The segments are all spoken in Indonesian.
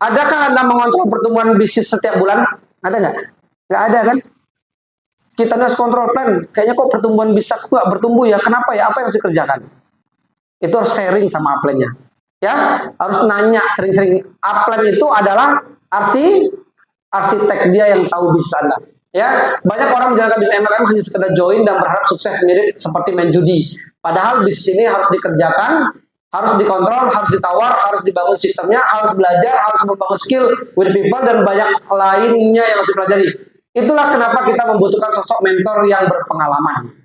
Adakah Anda mengontrol pertumbuhan bisnis setiap bulan? Ada nggak? Nggak ada kan? Kita harus kontrol plan. Kayaknya kok pertumbuhan bisa nggak bertumbuh ya? Kenapa ya? Apa yang harus dikerjakan? Itu harus sharing sama upline-nya. Ya, harus nanya sering-sering. Upline itu adalah arsitek dia yang tahu bisnis Anda. Ya, banyak orang menjalankan bisnis MLM hanya sekedar join dan berharap sukses mirip seperti main judi. Padahal bisnis ini harus dikerjakan, harus dikontrol, harus ditawar, harus dibangun sistemnya, harus belajar, harus membangun skill with people dan banyak lainnya yang harus dipelajari. Itulah kenapa kita membutuhkan sosok mentor yang berpengalaman.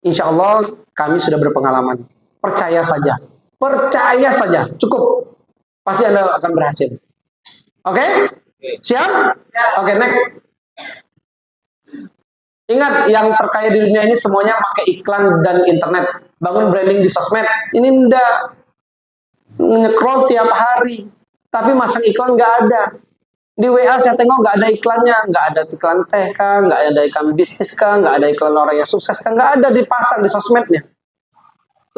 Insya Allah kami sudah berpengalaman. Percaya saja. Percaya saja. Cukup. Pasti Anda akan berhasil. Oke? Siap? Oke, next. Ingat, yang terkaya di dunia ini semuanya pakai iklan dan internet. Bangun branding di sosmed. Ini ndak nge-scroll tiap hari. Tapi masang iklan nggak ada. Di WA saya tengok nggak ada iklannya. Nggak ada iklan teh kah, nggak ada iklan bisnis kah, nggak ada iklan orang yang sukses kah. Nggak ada dipasang di sosmednya.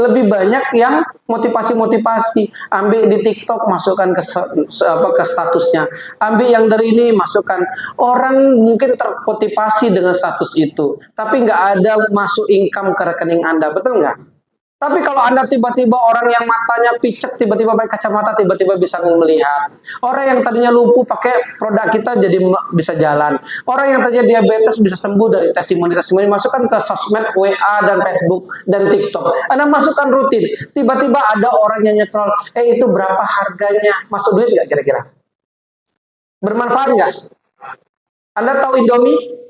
Lebih banyak yang motivasi-motivasi. Ambil di TikTok, masukkan ke statusnya. Ambil yang dari ini, masukkan. Orang mungkin termotivasi dengan status itu. Tapi nggak ada masuk income ke rekening Anda. Betul nggak? Tapi kalau Anda tiba-tiba orang yang matanya picek, tiba-tiba pakai kacamata, tiba-tiba bisa melihat. Orang yang tadinya lumpuh pakai produk kita jadi bisa jalan. Orang yang tadinya diabetes bisa sembuh dari testimoni-testimoni. Masukkan ke sosmed, WA, dan Facebook, dan TikTok. Anda masukkan rutin. Tiba-tiba ada orang yang nyetrol. Itu berapa harganya? Masuk duit nggak kira-kira? Bermanfaat nggak? Anda tahu Indomie?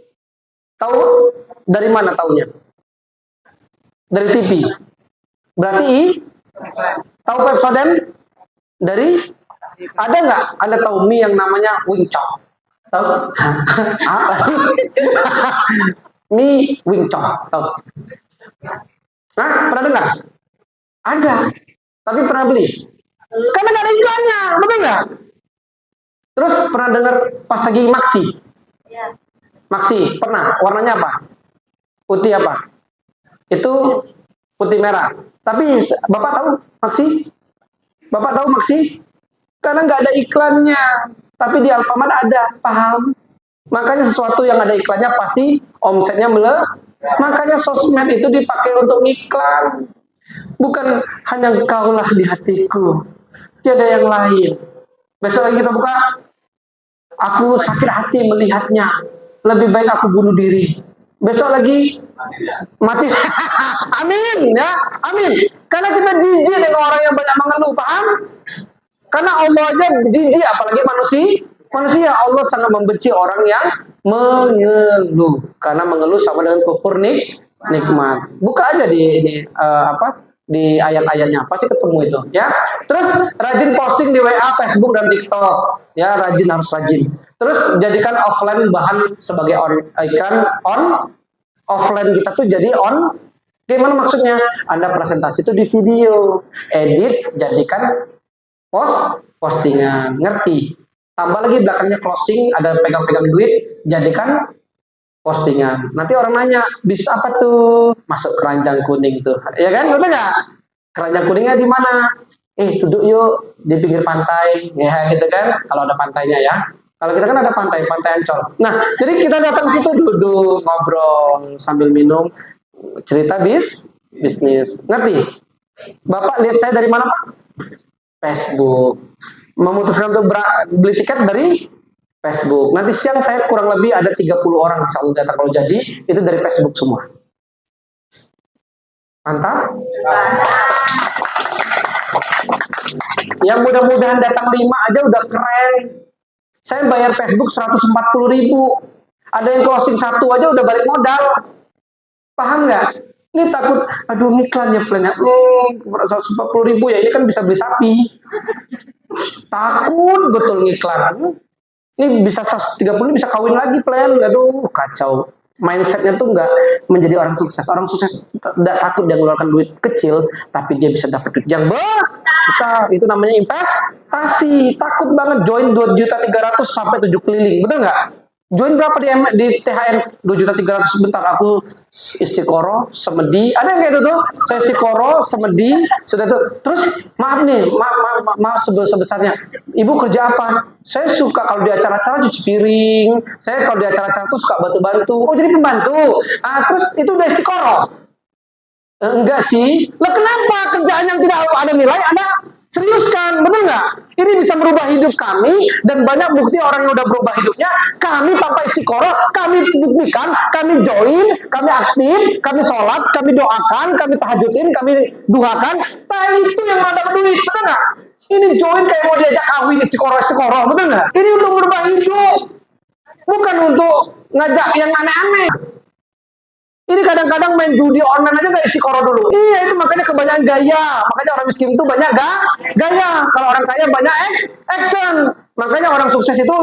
Tahu? Dari mana taunya? Dari TV. Berarti tahu Pepsodent dari ada nggak? Anda tahu mie yang namanya Wingchok? Tahu? Mie Wingchok, tahu? Nah, pernah dengar? Ada, tapi pernah beli? Karena nggak ada iklannya, betul nggak? Terus pernah dengar pasta gigi Maxi? Maxi, pernah? Warnanya apa? Putih apa? Itu putih merah. Tapi Bapak tahu Maxi? Bapak tahu Maxi? Karena nggak ada iklannya. Tapi di Alfamart ada, paham? Makanya sesuatu yang ada iklannya pasti omsetnya Makanya sosmed itu dipakai untuk iklan. Bukan hanya engkaulah di hatiku. Tiada yang lain. Besok lagi kita buka. Aku sakit hati melihatnya. Lebih baik aku bunuh diri. Besok lagi mati. Amin ya, amin. Karena kita jijik dengan orang yang banyak mengeluh, paham? Karena Allah aja jijik, apalagi manusia. Allah sangat membenci orang yang mengeluh. Karena mengeluh sama dengan kufur nikmat. Buka aja di ayat-ayatnya, pasti ketemu itu. Ya. Terus rajin posting di WA, Facebook dan TikTok. Ya, harus rajin. Terus jadikan offline bahan sebagai offline kita tuh jadi on. Gimana maksudnya? Anda presentasi itu di video, edit, jadikan postingan, ngerti? Tambah lagi belakangnya closing, ada pegang-pegang duit, jadikan postingan. Nanti orang nanya, bisnis apa tuh? Masuk keranjang kuning tuh, ya kan? Betul nggak? Keranjang kuningnya di mana? Duduk yuk di pinggir pantai, ya gitu kan? Kalau ada pantainya ya. Kalau kita kan ada pantai Ancol. Nah, jadi kita datang situ duduk, ngobrol sambil minum, cerita bisnis. Ngerti? Bapak lihat saya dari mana, Pak? Facebook. Memutuskan untuk beli tiket dari Facebook. Nanti siang saya kurang lebih ada 30 orang kalau jadi, itu dari Facebook semua. Mantap? Yang mudah-mudahan datang 5 aja udah keren. Saya bayar Facebook 140.000. Ada yang closing 1 aja udah balik modal. Paham nggak? Ini takut, aduh iklan ya plannya. 140.000 ya, ini kan bisa beli sapi. Takut betul ngiklan. Ini bisa 130 bisa kawin lagi plan. Aduh kacau. Mindsetnya tuh nggak menjadi orang sukses. Orang sukses tidak takut dia mengeluarkan duit kecil, tapi dia bisa dapat duit yang besar. Itu namanya investasi. Takut banget join 2.300.000 sampai 7 keliling, betul nggak? Join berapa di THR? 2.300.000 sebentar. Aku istiqoroh, semedi. Ada yang kayak itu tuh? Saya istiqoroh, semedi, sudah tuh. Terus maaf nih, maaf sebesarnya. Ibu kerja apa? Saya suka kalau di acara-acara cuci piring. Saya kalau di acara-acara tuh suka bantu-bantu. Oh, jadi pembantu. Terus itu udah istiqoroh. Enggak sih. Lah kenapa kerjaan yang tidak ada nilai Anda seriuskan? Betul nggak? Ini bisa merubah hidup kami dan banyak bukti orang yang udah berubah hidupnya. Kami tanpa istiqoroh, kami buktikan, kami join, kami aktif, kami sholat, kami doakan, kami tahajudin, kami duhakan. Nah itu yang ada duit, betul nggak? Ini join kayak mau diajak kawin istiqoroh, betul nggak? Ini untuk merubah hidup, bukan untuk ngajak yang aneh-aneh. Ini kadang-kadang main judi online aja gak istiqoroh dulu. Iya, itu makanya kebanyakan gaya. Makanya orang miskin itu banyak gaya. Kalau orang kaya banyak action. Makanya orang sukses itu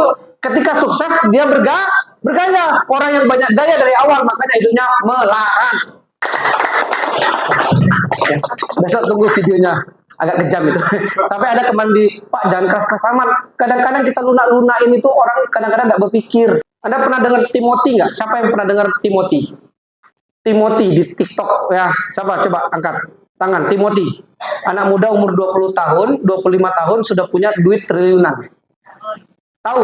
ketika sukses dia bergaya. Orang yang banyak gaya dari awal makanya hidupnya melarat. Ya, besok tunggu videonya. Agak kejam itu. Sampai ada teman di, Pak jangan keras-keras amat. Kadang-kadang kita lunak-lunain itu orang kadang-kadang gak berpikir. Anda pernah dengar Timothy nggak? Siapa yang pernah dengar Timothy? Timothy di TikTok ya, siapa coba angkat tangan. Timothy, anak muda umur 20 tahun, 25 tahun sudah punya duit triliunan. Tahu?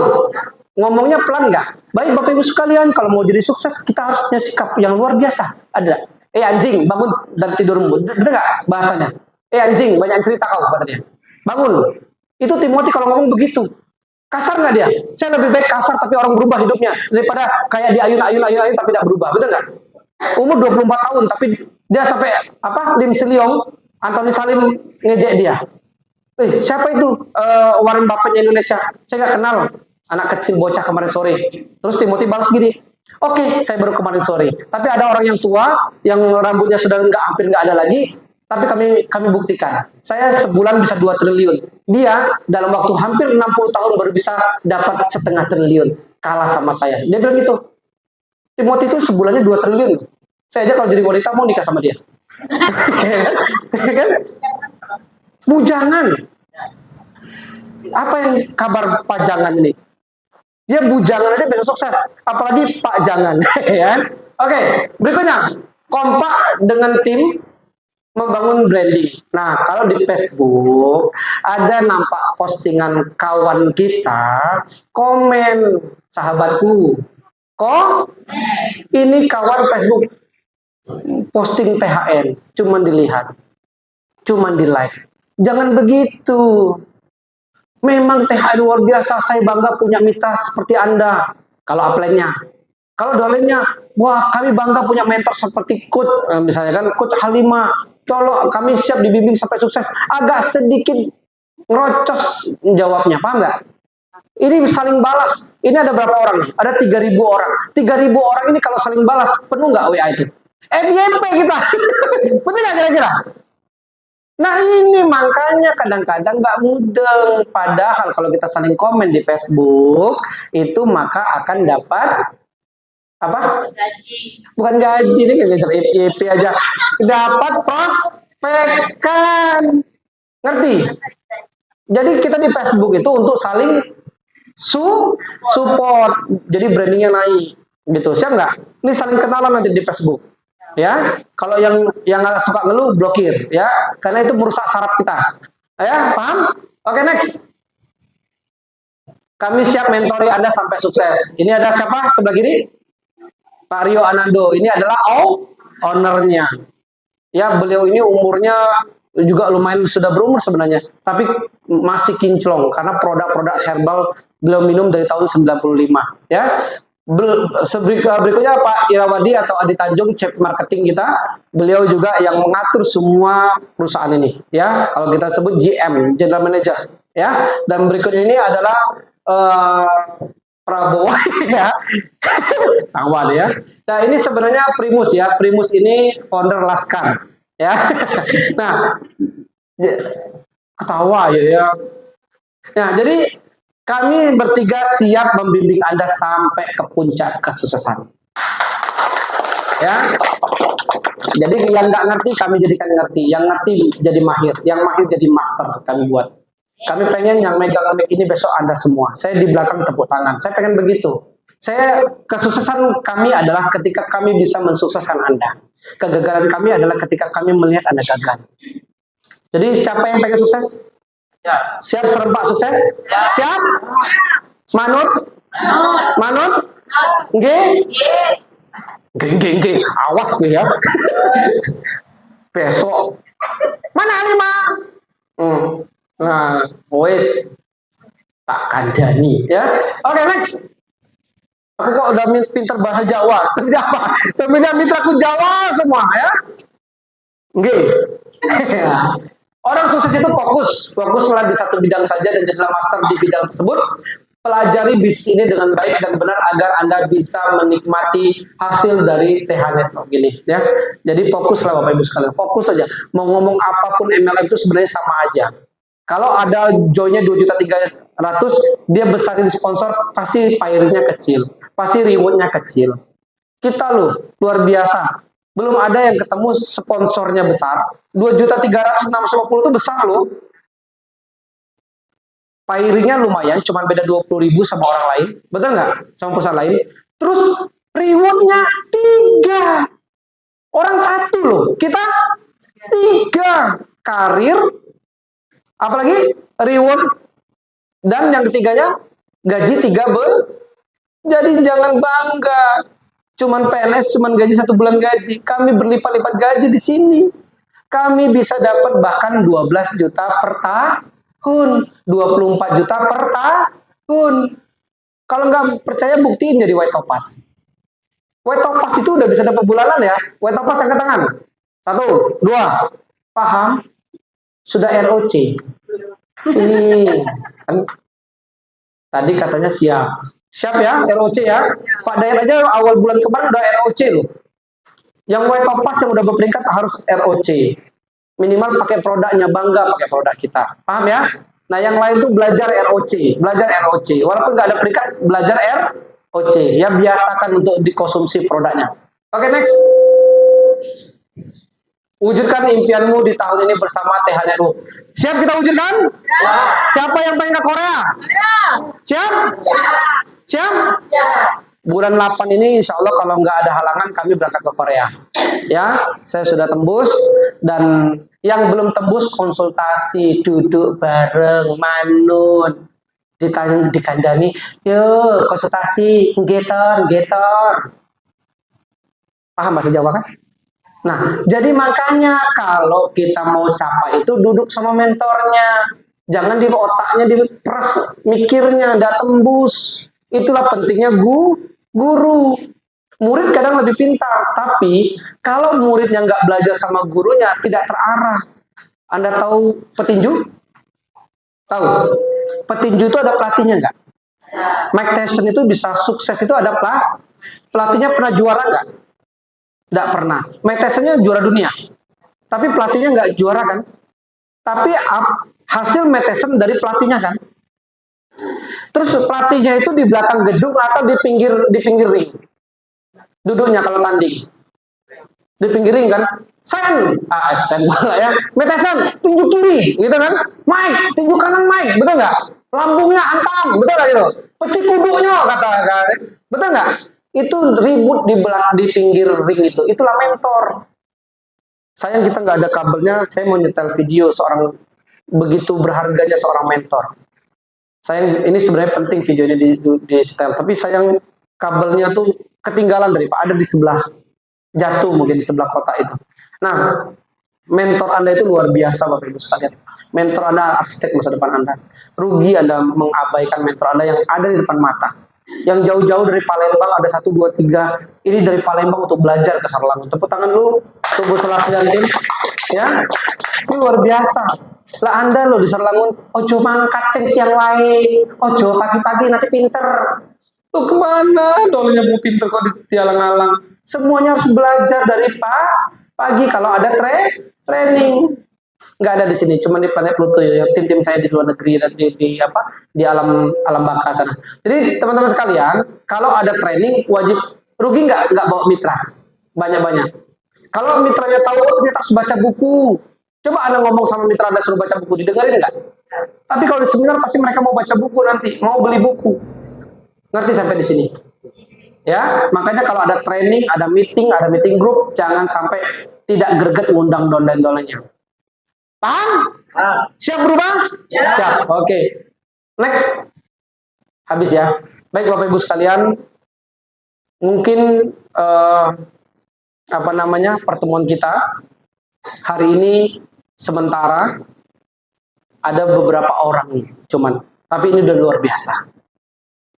Ngomongnya pelan nggak? Baik Bapak Ibu sekalian, kalau mau jadi sukses kita harus punya sikap yang luar biasa. Ada. Anjing, bangun dan tidurmu. Bener nggak bahasanya? Anjing, banyak cerita kau katanya. Bangun. Itu Timothy kalau ngomong begitu. Kasar nggak dia? Saya lebih baik kasar tapi orang berubah hidupnya daripada kayak di ayun-ayun tapi tidak berubah. Betul nggak? Umur 24 tahun tapi dia sampai Lindsay Leong, Anthony Salim ngejek dia. Siapa itu? Warren Buffett Indonesia. Saya nggak kenal. Anak kecil bocah kemarin sore. Terus Timothy balas gini. Oke, saya baru kemarin sore. Tapi ada orang yang tua yang rambutnya sudah hampir nggak ada lagi. Tapi kami buktikan. Saya sebulan bisa 2 triliun. Dia dalam waktu hampir 60 tahun baru bisa dapat 0,5 triliun. Kalah sama saya. Dia bilang gitu. Timothy itu sebulannya 2 triliun. Saya aja kalau jadi wanita mau nikah sama dia. Kan? Bujangan. Apa yang kabar pajangan ini? Dia bujangan aja bisa sukses. Apalagi Pak Jangan. Ya? Oke, berikutnya. Kompak dengan tim membangun branding. Nah, kalau di Facebook ada nampak postingan kawan kita, komen, sahabatku. Ini kawan Facebook posting PHN, cuman dilihat, cuman di like. Jangan begitu. Memang THR luar biasa, saya bangga punya mitra seperti Anda. Kalau upline-nya, kalau downline-nya, wah kami bangga punya mentor seperti Coach, misalnya kan Coach Halimah. Tolong kami siap dibimbing sampai sukses. Agak sedikit ngerocos jawabnya, paham nggak? Ini saling balas. Ini ada berapa orang nih? Ada 3.000 orang. 3.000 orang ini kalau saling balas, penuh nggak WA itu? FYP kita. Betul nggak kira-kira? Nah ini makanya kadang-kadang nggak mudah. Padahal kalau kita saling komen di Facebook, itu maka akan dapat apa? Gaji. Bukan gaji, ini ngejar FYP aja. Dapat prospekan. Ngerti? Jadi kita di Facebook itu untuk saling support, jadi brandingnya naik, gitu. Siap nggak? Ini saling kenalan nanti di Facebook, ya. Kalau yang nggak suka ngeluh blokir, ya, karena itu merusak saraf kita, ya. Paham? Oke, next. Kami siap mentori Anda sampai sukses. Ini ada siapa sebelah kiri? Pak Rio Anando. Ini adalah ownernya. Ya, beliau ini umurnya juga lumayan sudah berumur sebenarnya, tapi masih kinclong karena produk-produk herbal beliau minum dari tahun 95, ya. Berikutnya Pak Irawadi atau Adi Tanjung, Chief Marketing kita. Beliau juga yang mengatur semua perusahaan ini, ya. Kalau kita sebut GM, General Manager, ya. Dan berikutnya ini adalah Prabowo, ya. Awal ya. Nah, ini sebenarnya Primus ya. Primus ini founder Laskar, ya. Nah, ketawa ya. Nah, jadi kami bertiga siap membimbing Anda sampai ke puncak kesuksesan. Ya. Jadi yang nggak ngerti kami jadikan ngerti, yang ngerti jadi mahir, yang mahir jadi master kami buat. Kami pengen yang megang mic ini besok Anda semua. Saya di belakang tepuk tangan. Saya pengen begitu. Kesuksesan kami adalah ketika kami bisa mensukseskan Anda. Kegagalan kami adalah ketika kami melihat Anda gagal. Jadi siapa yang pengen sukses? Siap serempak sukses? Siap? Manut? Manut? Nggih? Nggih. Awas gue ya. Besok. Mana 5? Nah, wes tak kandani ya. Oke, next. Aku kok udah pinter bahasa Jawa. Jawa. Mitra-mitraku Jawa semua ya. Nggih. Orang sukses itu fokuslah di satu bidang saja dan jadilah master di bidang tersebut. Pelajari bisnis ini dengan baik dan benar agar Anda bisa menikmati hasil dari THNet gini ya. Jadi fokuslah Bapak Ibu sekalian, fokus saja. Mau ngomong apapun MLM itu sebenarnya sama aja. Kalau ada joinnya 2.300.000, dia besarin sponsor, pasti pay-nya kecil, pasti rewardnya kecil. Kita loh luar biasa. Belum ada yang ketemu sponsornya besar. 2.300.650 itu besar loh. Pairingnya lumayan, cuma beda 20.000 sama orang lain. Betul nggak? Sama perusahaan lain. Terus rewardnya 3. Orang 1 loh. Kita 3. Karir. Apalagi reward. Dan yang ketiganya gaji 3 Jadi jangan bangga. Cuman PNS, cuman gaji 1 bulan gaji. Kami berlipat-lipat gaji di sini. Kami bisa dapat bahkan 12 juta per tahun. 24 juta per tahun. Kalau nggak percaya buktiin jadi White Topaz. White Topaz itu udah bisa dapat bulanan ya. White Topaz angkat tangan. 1, 2. Paham? Sudah ROC. Kan tadi katanya siap. Siap ya ROC ya. Pak Dayat aja awal bulan kemarin udah ROC loh. Yang White Topaz yang udah berperingkat harus ROC. Minimal pakai produknya, bangga pakai produk kita. Paham ya? Nah, yang lain tuh belajar ROC. Walaupun nggak ada peringkat, belajar ROC. Ya, biasakan untuk dikonsumsi produknya. Oke, next. Wujudkan impianmu di tahun ini bersama THNet. Siap kita wujudkan? Ya. Siapa yang pengen ke Korea? Ya. Siap? Siap? Ya. Bulan 8 ini insya Allah kalau nggak ada halangan kami berangkat ke Korea. Ya, saya sudah tembus dan yang belum tembus konsultasi, duduk bareng, manun, dikandani, yuk konsultasi, getor. Paham bahasa Jawa kan? Nah, jadi makanya kalau kita mau sapa itu duduk sama mentornya. Jangan di otaknya diperes mikirnya, nggak tembus. Itulah pentingnya guru. Murid kadang lebih pintar, tapi kalau muridnya nggak belajar sama gurunya, tidak terarah. Anda tahu petinju? Tahu? Petinju itu ada pelatihnya nggak? Mike Tyson itu bisa sukses itu ada pelatihnya pernah juara nggak? Nggak pernah. Mike Tysonnya juara dunia, tapi pelatihnya nggak juara kan? Tapi hasil Mike Tyson dari pelatihnya kan? Terus pelatihnya itu di belakang gedung atau di pinggir ring. Duduknya kalau tanding. Di pinggir ring kan. Sen bola ya. Metesan, tunjuk kiri, gitu kan. Mike, tunjuk kanan Mike, betul nggak? Lambungnya antam, betul nggak gitu? Pecih kudunya, kata. Betul nggak? Itu ribut di pinggir ring itu. Itulah mentor. Sayang kita nggak ada kabelnya, saya mau nyetel video seorang begitu berharganya seorang mentor. Sayang, ini sebenarnya penting videonya di setel, tapi sayang kabelnya tuh ketinggalan dari Pak, ada di sebelah, jatuh mungkin di sebelah kota itu. Nah, mentor Anda itu luar biasa Bapak Ibu sekalian. Mentor Anda arsitek masa depan Anda. Rugi Anda mengabaikan mentor Anda yang ada di depan mata. Yang jauh-jauh dari Palembang ada 1, 2, 3. Ini dari Palembang untuk belajar ke Sarlangun. Tepuk tangan dulu, tubuh selatan tim. Ya, ini luar biasa. Lah Anda loh di Sarlangun, ojo mangkat ceng siang wae, ojo pagi-pagi nanti pinter. Tuh kemana? Dolnya mau pinter kok dialang-alang. Semuanya harus belajar dari pagi kalau ada training. Nggak ada di sini, cuma di planet Pluto ya. Tim-tim saya di luar negeri dan di alam baka sana. Jadi teman-teman sekalian, kalau ada training wajib rugi nggak bawa mitra banyak-banyak. Kalau mitranya tahu ternyata harus baca buku. Coba Anda ngomong sama mitra Anda suruh baca buku, didengarin nggak? Tapi kalau di seminar pasti mereka mau baca buku nanti, mau beli buku. Ngerti sampai di sini? Ya, makanya kalau ada training, ada meeting group, jangan sampai tidak greget ngundang donden-dondennya. Paham? Siap berubah? Siap. Oke. Next. Habis ya. Baik Bapak Ibu sekalian, mungkin pertemuan kita hari ini sementara, ada beberapa orang cuman, tapi ini udah luar biasa.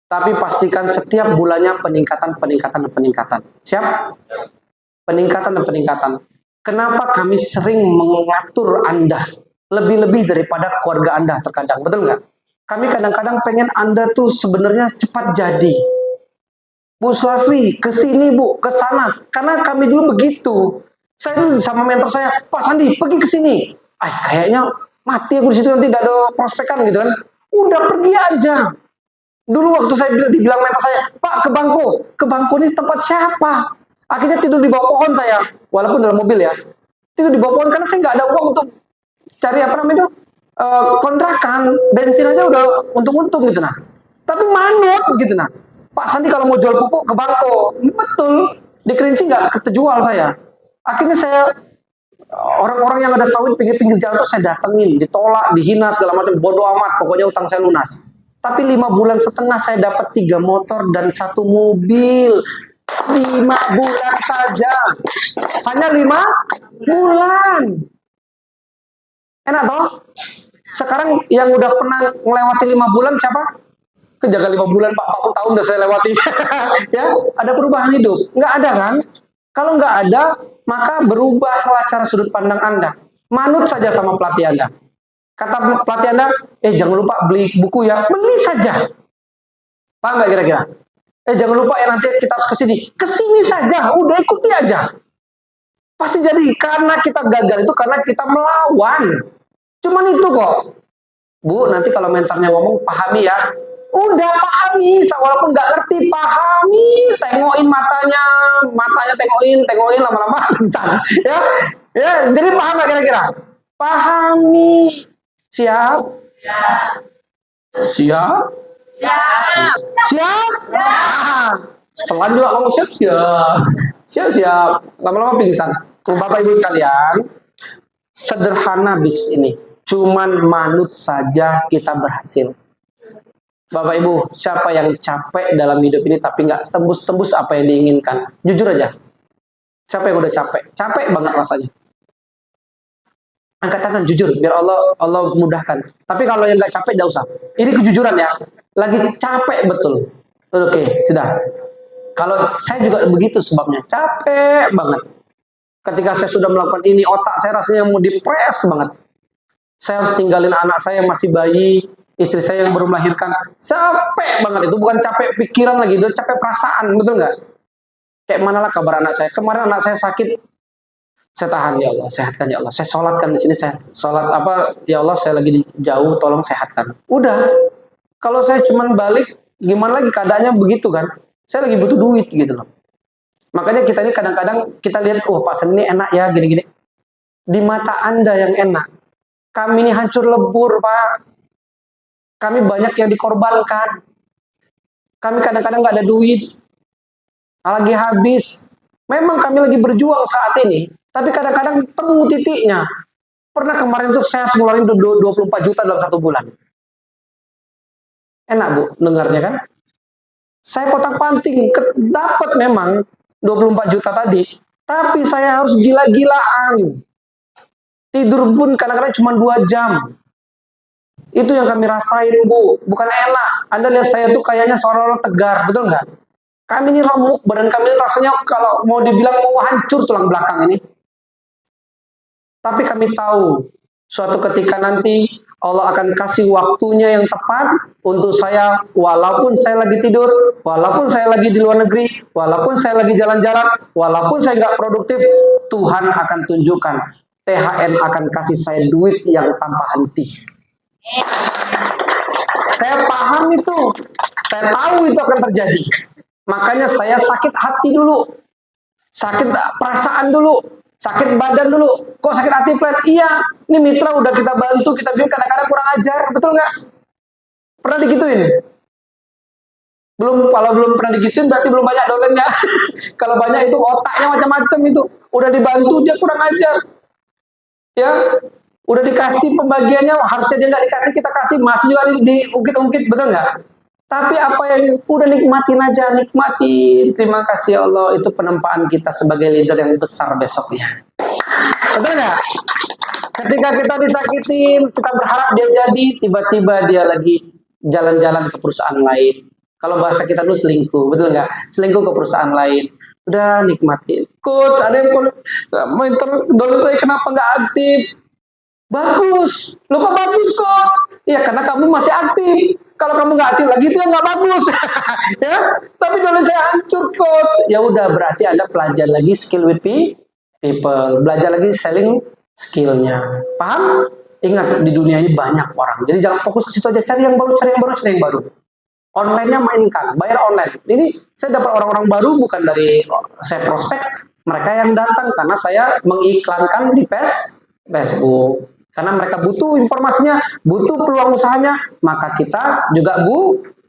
Tapi pastikan setiap bulannya peningkatan. Siap? Peningkatan. Kenapa kami sering mengatur Anda lebih-lebih daripada keluarga Anda terkadang, betul nggak? Kami kadang-kadang pengen Anda tuh sebenarnya cepat jadi. Bu Sulasri, ke sini Bu, ke sana. Karena kami dulu begitu. Saya dulu sama mentor saya, Pak Sandi, pergi ke sini. Kayaknya mati aku di situ, nanti tidak ada prospekan gitu kan. Udah pergi aja. Dulu waktu saya dibilang mentor saya, Pak ke Bangko ini tempat siapa? Akhirnya tidur di bawah pohon saya, walaupun dalam mobil ya. Tidur di bawah pohon karena saya nggak ada uang untuk cari kontrakan, bensin aja udah untung-untung gitu nah. Tapi manut gitu nah. Pak Sandi kalau mau jual pupuk ke Bangko, betul. Di Kerinci nggak kejual saya. Akhirnya saya orang-orang yang ada sawit pinggir-pinggir jalan tuh saya datengin, ditolak, dihina segala macam, bodoh amat. Pokoknya utang saya lunas. Tapi 5 bulan setengah saya dapat 3 motor dan 1 mobil. 5 bulan saja. Hanya 5 bulan. Enak toh? Sekarang yang udah pernah melewati 5 bulan siapa? Kejaga 5 bulan Pak, 40 tahun udah saya lewati. Ya, ada perubahan hidup? Nggak ada kan? Kalau nggak ada, maka berubahlah cara sudut pandang Anda. Manut saja sama pelatih Anda. Kata pelatih Anda, jangan lupa beli buku ya, beli saja. Paham nggak kira-kira? Jangan lupa ya nanti kita harus ke sini saja, udah ikuti aja. Pasti jadi, karena kita gagal itu karena kita melawan. Cuman itu kok. Bu, nanti kalau mentornya ngomong, pahami ya. Udah pahami, walaupun nggak ngerti, pahami, tengokin matanya tengokin lama-lama pingsan. Ya, jadi paham nggak kira-kira? Pahami. Siap? Siap? Pelan juga kamu siap. Lama-lama pingsan. Bapak Ibu sekalian, sederhana bisnis ini. Cuman manut saja kita berhasil. Bapak Ibu, siapa yang capek dalam hidup ini tapi nggak tembus-tembus apa yang diinginkan? Jujur aja. Siapa yang udah capek? Capek banget rasanya. Angkat tangan, jujur, biar Allah mudahkan. Tapi kalau yang nggak capek, nggak usah. Ini kejujuran ya. Lagi capek betul. Oke, sudah. Kalau saya juga begitu sebabnya. Capek banget. Ketika saya sudah melakukan ini, otak saya rasanya mau dipres banget. Saya harus tinggalin anak saya yang masih bayi, istri saya yang baru melahirkan. Capek banget itu, bukan capek pikiran lagi, itu capek perasaan, betul nggak? Kayak manalah kabar anak saya. Kemarin anak saya sakit, saya tahan ya Allah, sehatkan ya Allah. Saya sholatkan di sini, saya sholat ya Allah, saya lagi jauh, tolong sehatkan. Udah, kalau saya cuman balik, gimana lagi keadaannya begitu kan? Saya lagi butuh duit gitu loh. Makanya kita ini kadang-kadang kita lihat, Pak Sandi ini enak ya, gini-gini. Di mata Anda yang enak. Kami ini hancur lebur, Pak. Kami banyak yang dikorbankan. Kami kadang-kadang nggak ada duit. Lagi habis. Memang kami lagi berjuang saat ini. Tapi kadang-kadang temu titiknya. Pernah kemarin tuh saya ngeluarin 24 juta dalam 1 bulan. Enak Bu, dengarnya kan? Saya potong-panting. Dapat memang 24 juta tadi. Tapi saya harus gila-gilaan. Tidur pun kadang-kadang cuma 2 jam. Itu yang kami rasain Bu, bukan enak. Anda lihat saya tuh kayaknya seolah-olah tegar, betul nggak? Kami ini remuk, badan kami ini rasanya kalau mau dibilang mau hancur tulang belakang ini. Tapi kami tahu, suatu ketika nanti Allah akan kasih waktunya yang tepat untuk saya, walaupun saya lagi tidur, walaupun saya lagi di luar negeri, walaupun saya lagi jalan-jalan, walaupun saya nggak produktif, Tuhan akan tunjukkan. THN akan kasih saya duit yang tanpa henti. Saya paham itu. Saya tahu itu akan terjadi. Makanya saya sakit hati dulu. Sakit perasaan dulu. Sakit badan dulu. Kok sakit hati flat? Iya. Ini mitra udah kita bantu. Kita bikin kadang-kadang kurang ajar. Betul nggak? Pernah digituin? Kalau belum pernah digituin berarti belum banyak dolennya. Kalau banyak itu otaknya macam-macam itu. Udah dibantu dia kurang ajar. Ya. Udah dikasih pembagiannya, harusnya dia nggak dikasih, kita kasih, masih juga diungkit-ungkit, betul nggak? Tapi apa yang udah nikmatin aja, nikmatin. Terima kasih ya Allah, itu penempaan kita sebagai leader yang besar besoknya. Betul nggak? Ketika kita disakitin, kita berharap dia jadi, tiba-tiba dia lagi jalan-jalan ke perusahaan lain. Kalau bahasa kita dulu selingkuh, betul nggak? Selingkuh ke perusahaan lain. Udah nikmatin. Coach, ada yang dulu saya kenapa nggak aktif? Bagus. Lo kok bagus, Coach? Ya karena kamu masih aktif. Kalau kamu nggak aktif lagi itu yang nggak bagus. Ya, tapi dulu saya hancur, Coach. Ya udah, berarti Anda belajar lagi skill with people, belajar lagi selling skillnya. Paham? Ingat, di dunia ini banyak orang. Jadi jangan fokus ke situ aja, cari yang baru, cari yang baru, cari yang baru. Online-nya mainkan, bayar online. Ini saya dapat orang-orang baru bukan dari saya prospek, mereka yang datang karena saya mengiklankan di Facebook. Karena mereka butuh informasinya, butuh peluang usahanya, maka kita juga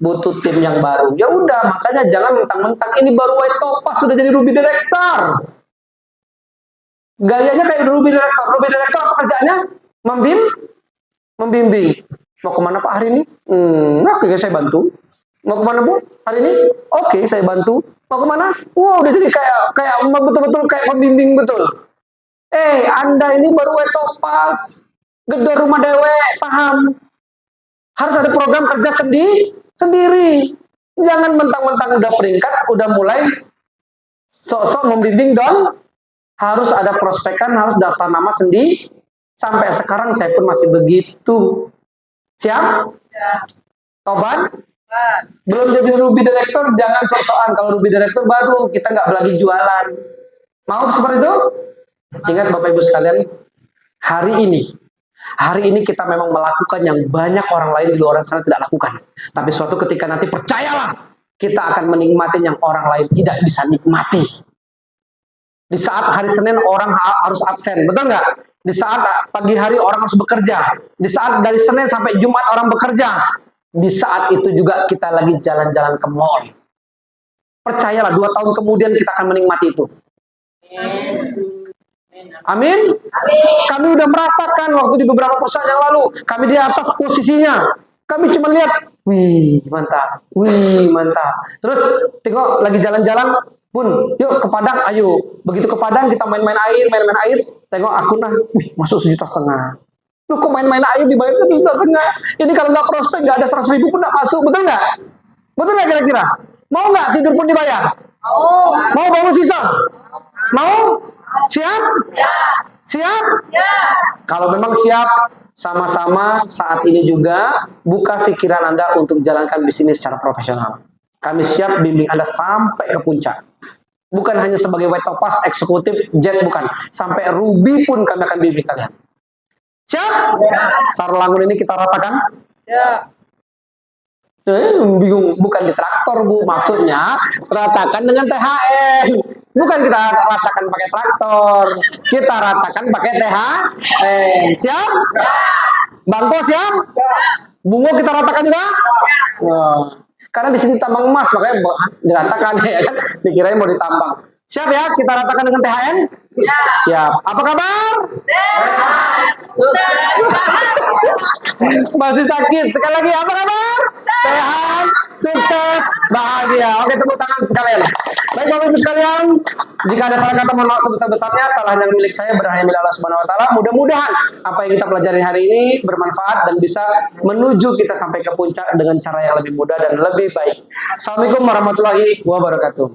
butuh tim yang baru. Ya udah, makanya jangan mentang-mentang ini baru white topaz sudah jadi Ruby Director. Gayanya kayak Ruby Director. Ruby Director apa kerjanya? Membimbing. Mau kemana Pak hari ini? Oke, saya bantu. Mau kemana Bu hari ini? Oke, saya bantu. Mau kemana? Wow, udah jadi kayak betul-betul kayak pembimbing betul. Anda ini baru white topaz. Gedor rumah dewe, paham? Harus ada program kerja sendiri. Jangan mentang-mentang udah peringkat, udah mulai sok-sok membimbing dong. Harus ada prospekan, harus daftar nama sendiri. Sampai sekarang saya pun masih begitu. Siap? Tobat? Belum jadi Ruby Director, jangan sok-sokan. Kalau Ruby Director baru, kita nggak lagi jualan. Mau seperti itu? Ingat Bapak Ibu sekalian, hari ini kita memang melakukan yang banyak orang lain di luar sana tidak lakukan. Tapi suatu ketika nanti percayalah, kita akan menikmati yang orang lain tidak bisa nikmati. Di saat hari Senin orang harus absen, betul nggak? Di saat pagi hari orang harus bekerja. Di saat dari Senin sampai Jumat orang bekerja. Di saat itu juga kita lagi jalan-jalan ke mall. Percayalah, 2 tahun kemudian kita akan menikmati itu. Amin. Kami udah merasakan waktu di beberapa perusahaan yang lalu, kami di atas posisinya. Kami cuma lihat, wih mantap. Terus tengok lagi jalan-jalan, Bun, yuk ke Padang, ayo. Begitu ke Padang kita main-main air. Tengok akunnya, wih masuk 1,5 juta. Lu kok main-main air dibayar 1,5 juta? Ini kalau nggak prospek nggak ada 100.000 pun nggak masuk, betul nggak? Betul nggak kira-kira? Mau nggak tidur pun dibayar? Mau bangun sisa? Mau? Siap? Siap? Kalau memang siap, sama-sama saat ini juga buka pikiran Anda untuk jalankan bisnis secara profesional. Kami siap bimbing Anda sampai ke puncak. Bukan hanya sebagai white topaz, eksekutif, jet, bukan. Sampai Ruby pun kami akan bimbing kalian. Siap? Sarlangun ini kita ratakan? Bingung, bukan di traktor Bu, maksudnya ratakan dengan THN. Bukan kita ratakan pakai traktor, kita ratakan pakai THN. Siap? Bangko siap? Bungo kita ratakan juga? Karena di sini tambang emas, makanya diratakan ya kan? Dikirain mau ditambang. Siap ya, kita ratakan dengan THN? Siap. Apa kabar? Masih sakit. Sekali lagi, apa kabar? Sehat, sukses, bahagia. Oke, tepuk tangan sekalian. Baik Bapak Ibu sekalian, jika ada salah kata mohon maaf sebesar-besarnya, salah yang milik saya berhanya milik Allah Subhanahu wa taala. Mudah-mudahan apa yang kita pelajari hari ini bermanfaat dan bisa menuju kita sampai ke puncak dengan cara yang lebih mudah dan lebih baik. Assalamualaikum warahmatullahi wabarakatuh.